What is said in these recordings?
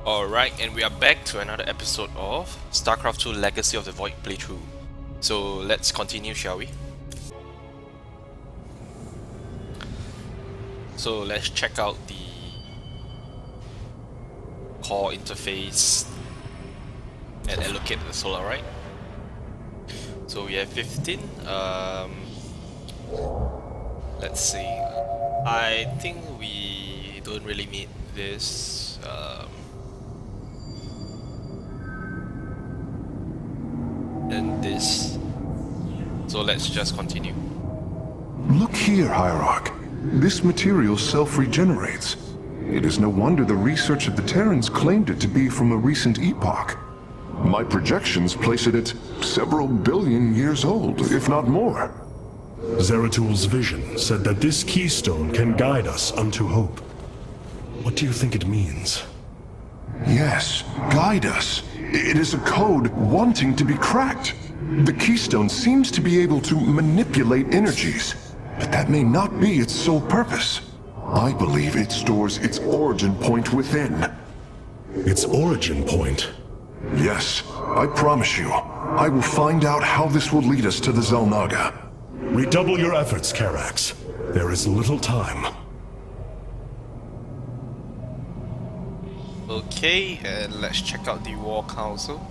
Alright, and we are back to another episode of Starcraft 2 Legacy of the Void playthrough. So let's continue, shall we? So let's check out the core interface and allocate the solar, right? So we have 15. Let's see. I think we don't really need this. And this. So let's just continue. Look here, Hierarch. This material self-regenerates. It is no wonder the research of the Terrans claimed it to be from a recent epoch. My projections place it at several billion years old, if not more. Zeratul vision said that this keystone can guide us unto hope. What do you think it means? Yes, guide us. It is a code wanting to be cracked. The keystone seems to be able to manipulate energies, but that may not be its sole purpose. I believe it stores its origin point within. Its origin point? Yes, I promise you, I will find out how this will lead us to the Zelnaga. Redouble your efforts, Karax. There is little time. Okay, and let's check out the War Council.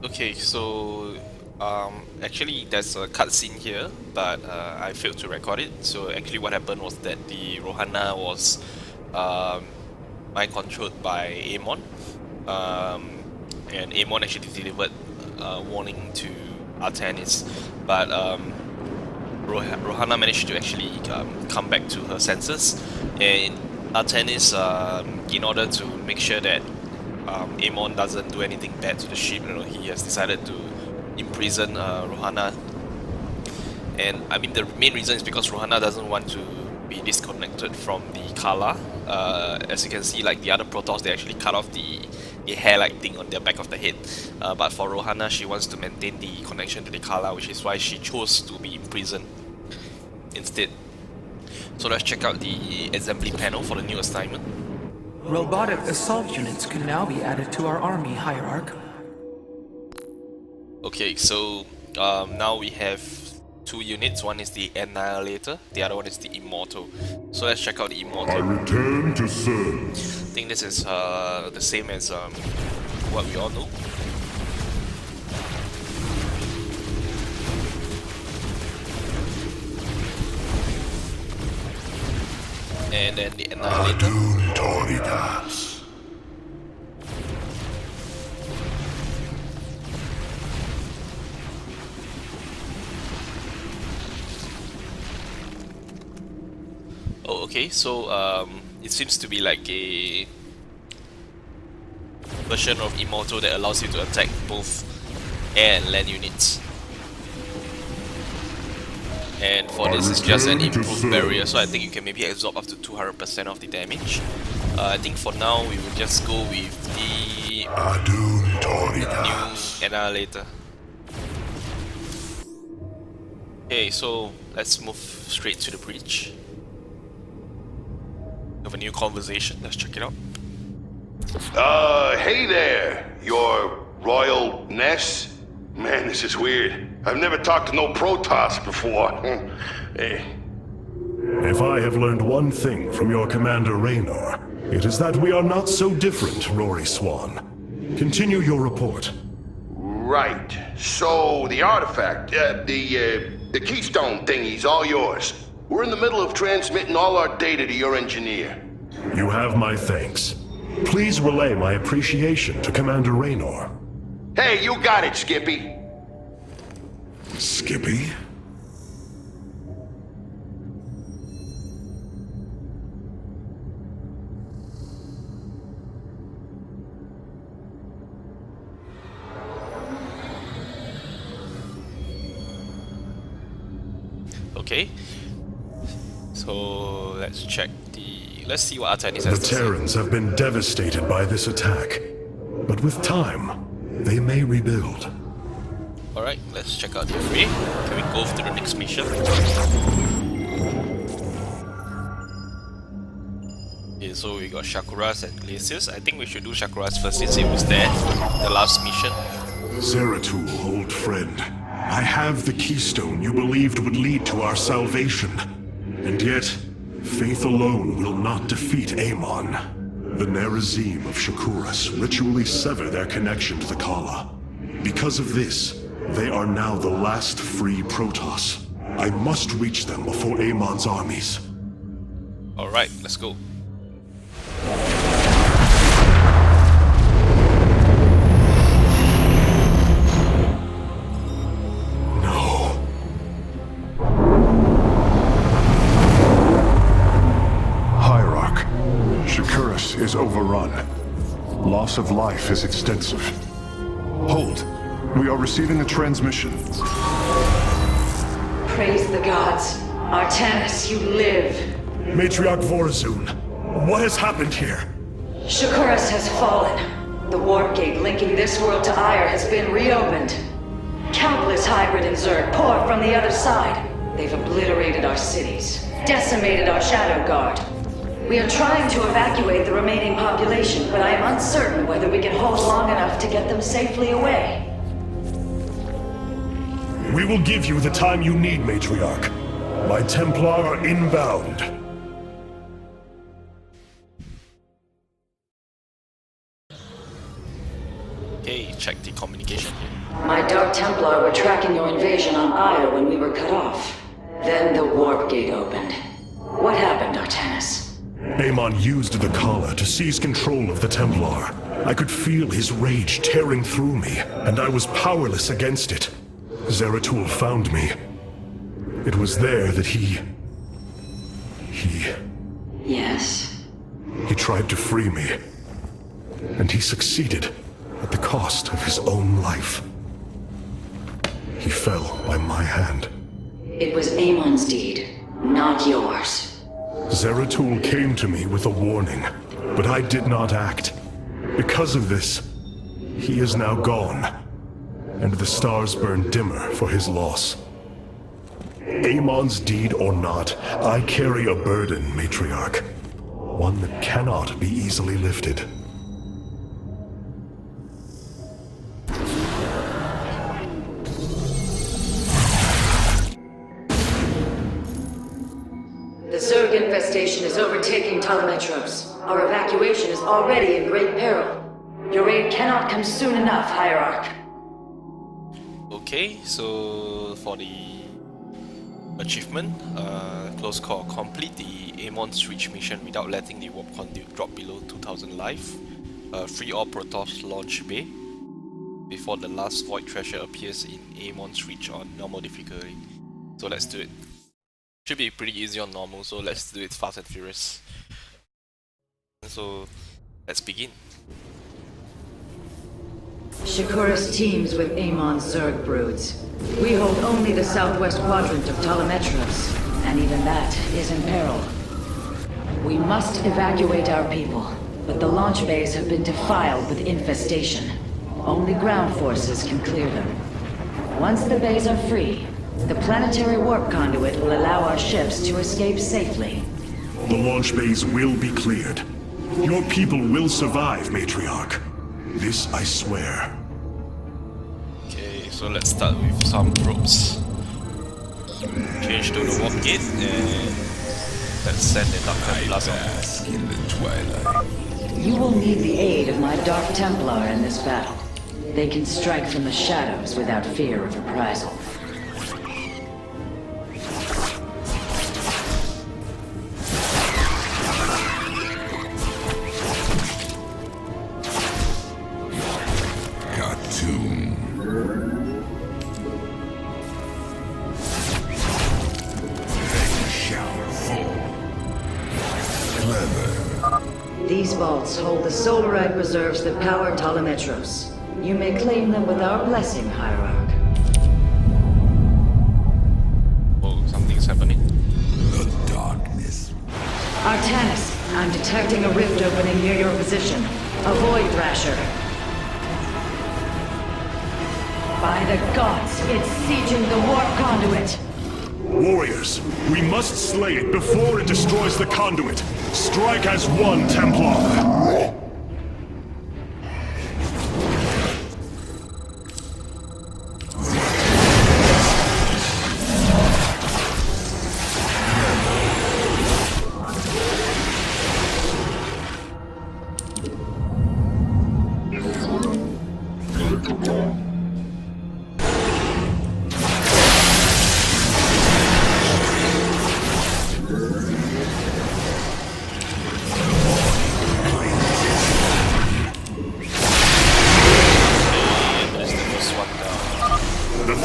Okay, so actually there's a cutscene here, but I failed to record it. So actually what happened was that the Rohana was mind controlled by Amon, and Amon actually delivered a warning to Artanis, but Rohana managed to actually come back to her senses, and Artanis, in order to make sure that Amon doesn't do anything bad to the ship, he has decided to imprison Rohana. And I mean, the main reason is because Rohana doesn't want to be disconnected from the Kala. As you can see, like the other Protoss, they actually cut off the hair-like thing on the back of the head. But for Rohana, she wants to maintain the connection to the Kala, which is why she chose to be imprisoned instead. So let's check out the assembly panel for the new assignment. Robotic assault units can now be added to our army, Hierarch. Okay, so now we have two units. One is the Annihilator, the other one is the Immortal. So let's check out the Immortal. I return to serve. I think this is the same as what we all know. And then the Annihilator. Oh, okay, so it seems to be like a version of Immortal that allows you to attack both air and land units. And for this, it's just an improved barrier, so I think you can maybe absorb up to 200% of the damage. I think for now we will just go with the new Annihilator. Okay, so let's move straight to the breach. We have a new conversation, let's check it out. Hey there, your Royal Ness? Man, this is weird. I've never talked to no Protoss before. Hey. If I have learned one thing from your Commander Raynor, it is that we are not so different, Rory Swan. Continue your report. Right. So, the artifact, the keystone thingy's all yours. We're in the middle of transmitting all our data to your engineer. You have my thanks. Please relay my appreciation to Commander Raynor. Hey, you got it, Skippy. Skippy? Okay, so let's check let's see what Artanis has The to say. Terrans have been devastated by this attack, but with time, they may rebuild. Alright, let's check out the array. Can we go to the next mission? Okay, so we got Shakuras and Glacius. I think we should do Shakuras first since it was there, the last mission. Zeratul, old friend. I have the keystone you believed would lead to our salvation. And yet, faith alone will not defeat Amon. The Nerazim of Shakuras ritually sever their connection to the Kala. Because of this, they are now the last free Protoss. I must reach them before Amon's armies. Alright, let's go. No. Hierarch, Shakuras is overrun. Loss of life is extensive. Hold. We are receiving a transmission. Praise the gods. Artanis, you live. Matriarch Vorazun, what has happened here? Shakuras has fallen. The warp gate linking this world to Ire has been reopened. Countless hybrid and Zerg pour from the other side. They've obliterated our cities, decimated our Shadow Guard. We are trying to evacuate the remaining population, but I am uncertain whether we can hold long enough to get them safely away. We will give you the time you need, Matriarch. My Templar are inbound. Okay, check the communication here. My Dark Templar were tracking your invasion on Ire when we were cut off. Then the warp gate opened. What happened, Artanis? Amon used the Kala to seize control of the Templar. I could feel his rage tearing through me, and I was powerless against it. Zeratul found me. It was there that he Yes? tried to free me. And he succeeded at the cost of his own life. He fell by my hand. It was Amon's deed, not yours. Zeratul came to me with a warning, but I did not act. Because of this, he is now gone, and the stars burn dimmer for his loss. Amon's deed or not, I carry a burden, Matriarch. One that cannot be easily lifted. The Zerg infestation is overtaking Telemetros. Our evacuation is already in great peril. Your aid cannot come soon enough, Hierarch. Okay, so for the achievement, close call, complete the Amon's Reach mission without letting the warp conduit drop below 2000 life. Free all Protoss launch bay before the last Void Treasure appears in Amon's Reach on normal difficulty. So let's do it. Should be pretty easy on normal, so let's do it fast and furious. So let's begin. Shakuras teams with Amon's Zerg broods. We hold only the southwest quadrant of Telemetros, and even that is in peril. We must evacuate our people, but the launch bays have been defiled with infestation. Only ground forces can clear them. Once the bays are free, the planetary warp conduit will allow our ships to escape safely. The launch bays will be cleared. Your people will survive, Matriarch. This I swear. Okay, so let's start with some probes. Change to the warp gate and let's send the Dark Templars Bask in the twilight. You will need the aid of my Dark Templar in this battle. They can strike from the shadows without fear of reprisal. Cartoon. They shall fall. Clever. These vaults hold the solarite reserves that power Telemetros. You may claim them with our blessing, Hierarch. Oh, something's happening. The darkness. Artanis, I'm detecting a rift opening near your position. Avoid Thrasher. By the gods, it's sieging the warp conduit. Warriors, we must slay it before it destroys the conduit. Strike as one, Templar.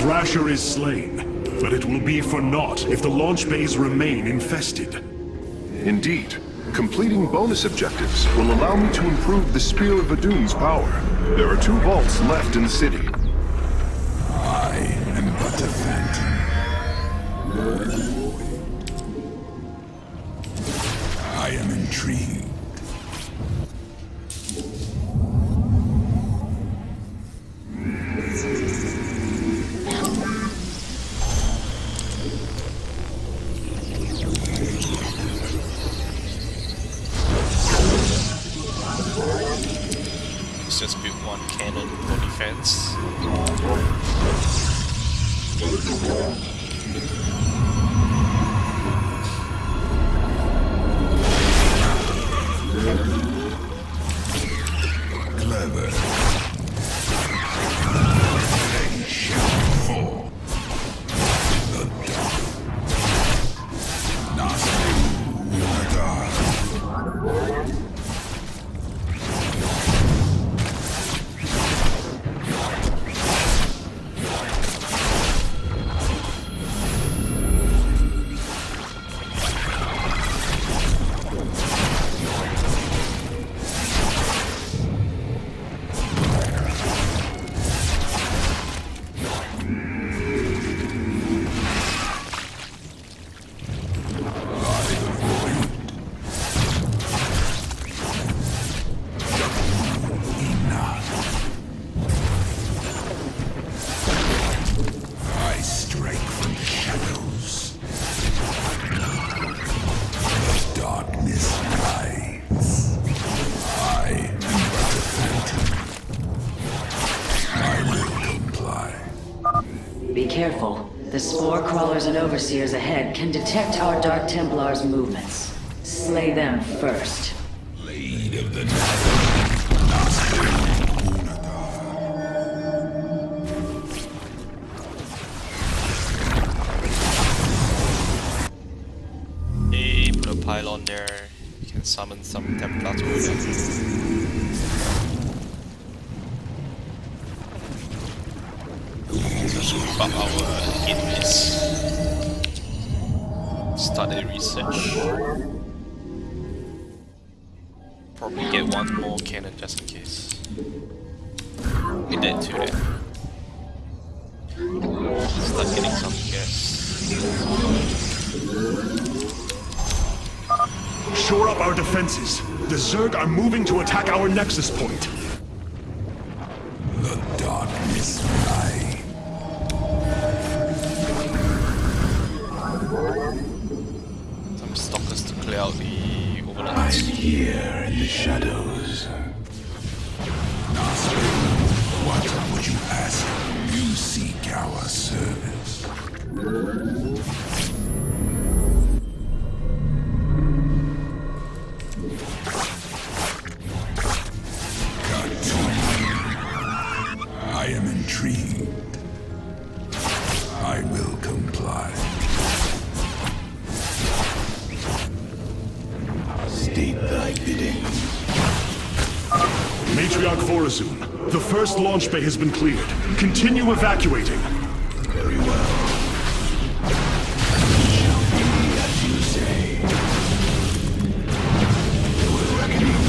Thrasher is slain, but it will be for naught if the launch bays remain infested. Indeed. Completing bonus objectives will allow me to improve the Spear of Adun's power. There are 2 vaults left in the city. I am but a phantom. I am intrigued. Let's just build 1 cannon for defense. Clever. They shall fall. The dark. Be careful. The spore crawlers and overseers ahead can detect our Dark Templars' movements. Slay them first. Blade of the Hey, put a pylon there. You can summon some Templars with it. Group up our hit list. Start a research. Probably get 1 more cannon just in case. Get that too then. Start getting some gas. Shore up our defenses. The Zerg are moving to attack our nexus point. The darkness fly. Some stalkers to clear out the I'm overnights. here in the shadows. What would you ask? You seek our service. I am intrigued. I will comply. State thy bidding. Matriarch Vorazun, the first launch bay has been cleared. Continue evacuating. Very well. It shall be as you say. Your reckoning.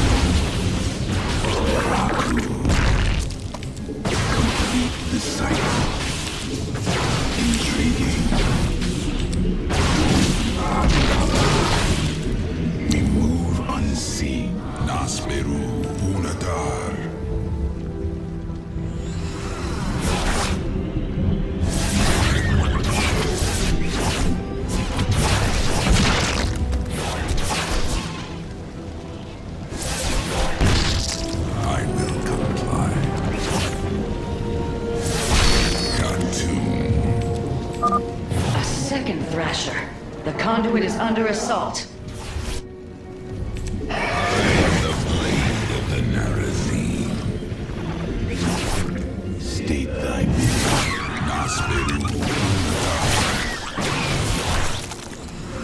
Complete the cycle. Intriguing. We move unseen. Nasperu Unadar. frickin' thrasher. The conduit is under assault. The blade of the Narazim. State thy bidding, Nasperu.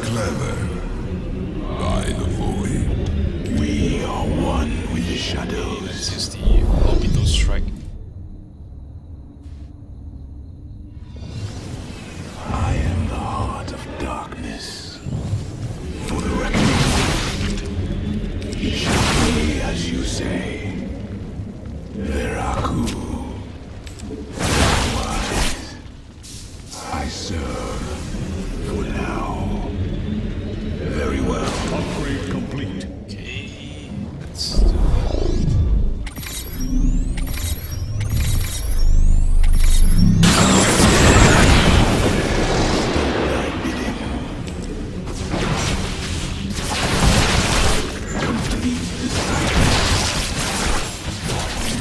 Clever. By the void. We are one with the shadows. Let's use the orbital strike. I am the heart of darkness. For the reckoning, it shall be as you say. Veraku. Otherwise, I serve for now. Very well. Upgrade complete. Okay, let's do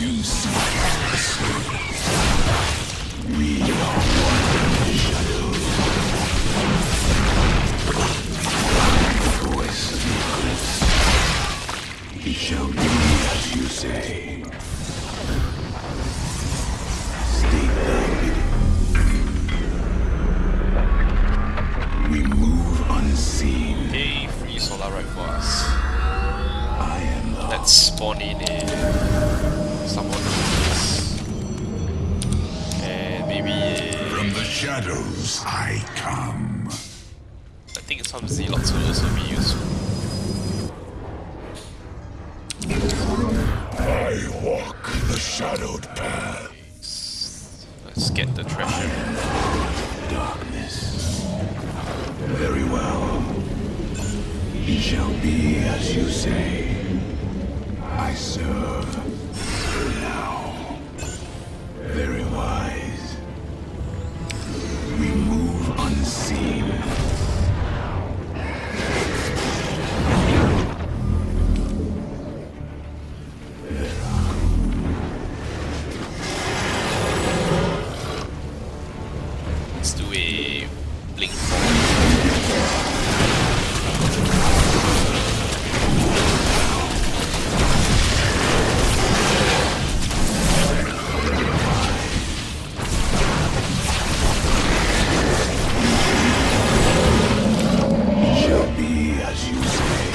You see us. We are one in the shadows. Voice of the eclipse. It shall be as you say. State thy bidding. We move unseen. okay, free solar right for us. I am the Let's spawn in some of these. And maybe From the shadows I come. I think some zealots will also be useful. I walk the shadowed path. Let's get the treasure. Darkness. Very well. It shall be as you say. I serve for now. Very wise. We move unseen. Let's do a blink forward. It shall be as you say.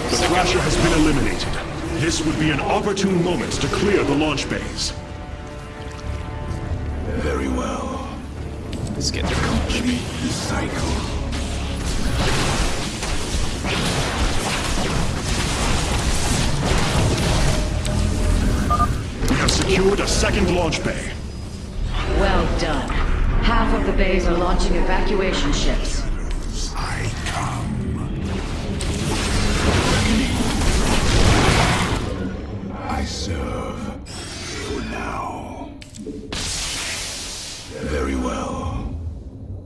The Thrasher has been eliminated. This would be an opportune moment to clear the launch bays. Very well. Let's get the Complete the cycle. We have secured a second launch bay. Well done. Half of the bays are launching evacuation ships. I come. I serve for now. Very well.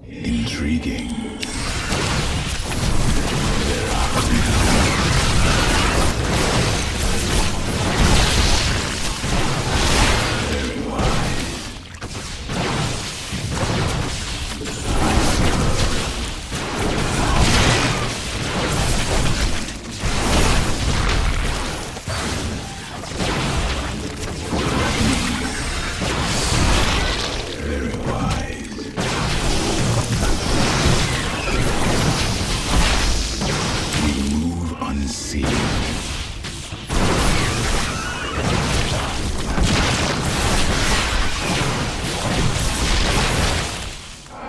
Intriguing. Very wise. Very wise. We move unseen.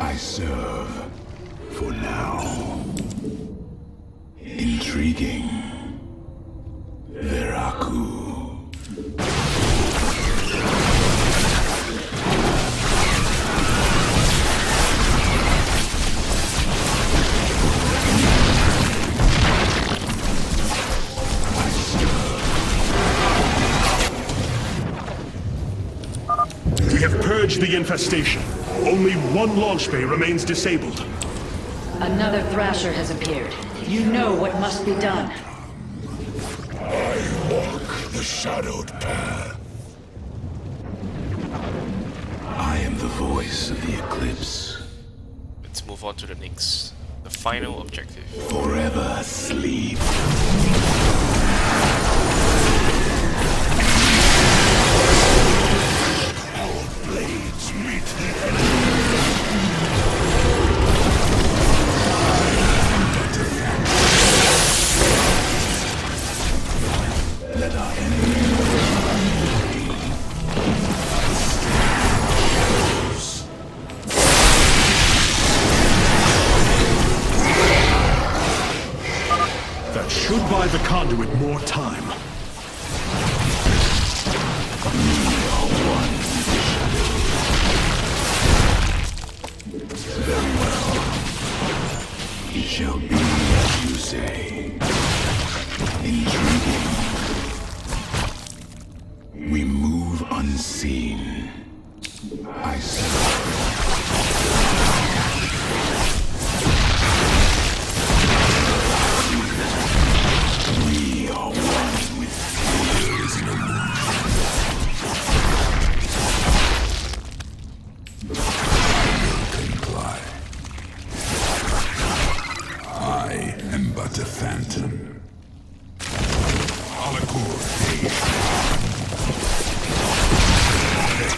I serve for now. Intriguing. Veraku. damaged the infestation. Only one launch bay remains disabled. Another Thrasher has appeared. You know what must be done. I walk the shadowed path. I am the voice of the eclipse. Let's move on to the next, the final objective. Forever asleep. Our blades meet the enemy. Let our enemy That should buy the conduit more time. Very well. It shall be as you say. Intriguing. We move unseen. I We are one with fear is an comply. I am but a phantom.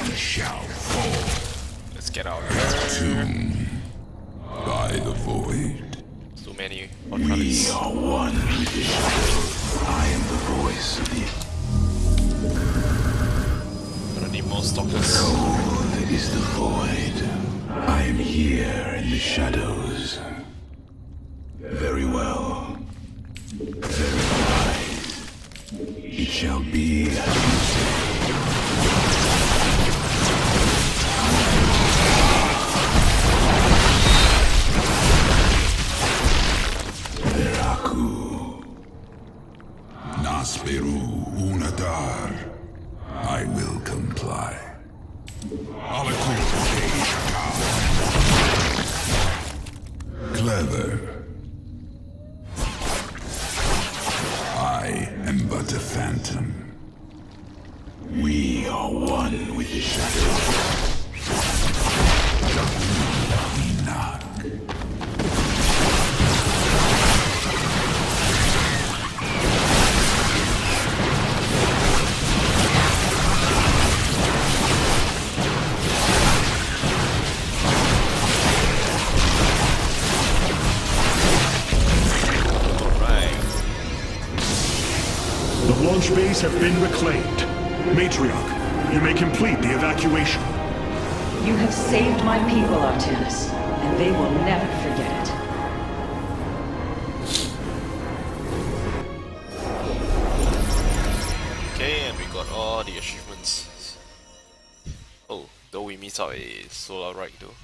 They shall fall. Let's get out of here. Tomb by the void. So many We Ultralights. are one with the shadow. I am the voice of the Gonna need more stalkers. cold is the void. I am here in the shadows. Very well. Very wise. It shall be as you say. Veraku. Nasperu Unadar. I will comply. Clever. I am but a phantom. We are one with the shadows. Enoch. The launch bays have been reclaimed. Matriarch, you may complete the evacuation. You have saved my people, Artemis, and they will never forget it. Okay, and we got all the achievements. Oh, though we miss out a solar ride though.